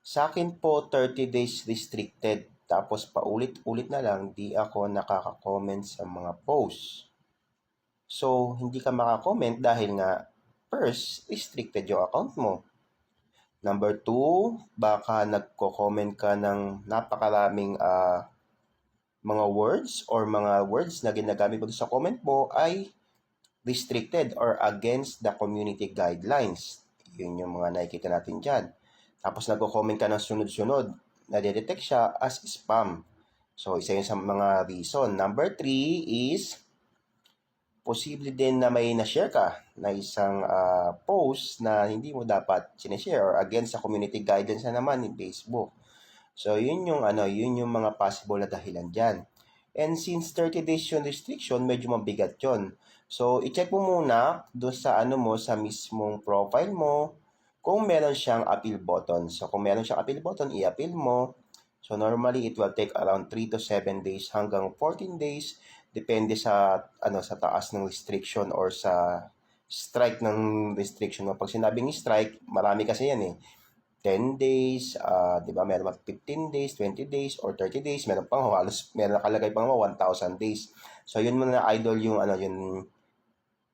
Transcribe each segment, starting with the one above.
Sa akin po, 30 days restricted. Tapos paulit-ulit na lang, di ako nakaka-comment sa mga posts. So, hindi ka makakomment dahil nga, first, restricted yung account mo. Number 2, baka nagko-comment ka ng napakaraming mga words or mga words na ginagamit mo sa comment mo ay restricted or against the community guidelines. Yun yung mga nakikita natin dyan. Tapos nagko-comment ka ng sunod-sunod, nadidetect siya as spam. So, isa yun sa mga reason. Number 3 is, posible din na may na-share ka na isang post na hindi mo dapat sinishare or against sa community guidelines na naman in Facebook. So, yun yung mga possible na dahilan dyan. And since 30 days yung restriction, medyo mabigat yun. So, i-check mo muna doon sa sa mismong profile mo kung meron siyang appeal button. So, kung meron siyang appeal button, i-appeal mo. So, normally, it will take around 3 to 7 days hanggang 14 days. Depende sa, sa taas ng restriction or sa strike ng restriction mo. Pag sinabing strike, marami kasi yan eh. 10 days, di ba? Meron 15 days, 20 days, or 30 days. Meron pang halos, meron nakalagay pang 1,000 days. So, yun muna idol yung, yung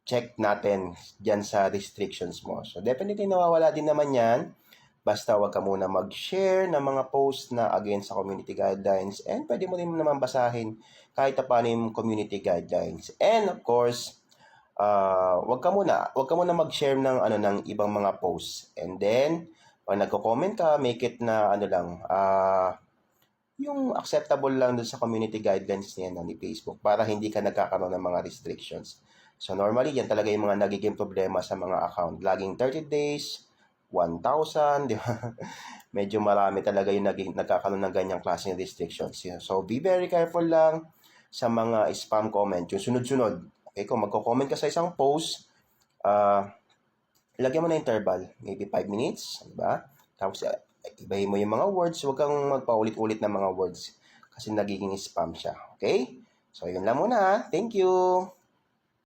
check natin dyan sa restrictions mo. So, definitely nawawala din naman yan. Basta wag ka muna mag-share ng mga posts na against sa community guidelines and pwede mo rin naman basahin kahit paano yung community guidelines. And of course, wag ka muna mag-share ng ng ibang mga posts. And then pag nagko-comment ka, make it na yung acceptable lang dun sa community guidelines niya ni Facebook para hindi ka nagkakaroon ng mga restrictions. So normally, yan talaga yung mga nagiging problema sa mga account. Laging 30 days, 1,000, di ba? Medyo marami talaga yung nagkakaroon ng ganyang klaseng restrictions. So be very careful lang sa mga spam comment, yung sunod-sunod. Okay, kung magko-comment ka sa isang post, lagyan mo na interval, maybe 5 minutes, di ba? Tapos ibahin mo yung mga words, huwag kang magpaulit-ulit ng mga words kasi nagiging spam siya. Okay? So, yun lang muna. Thank you!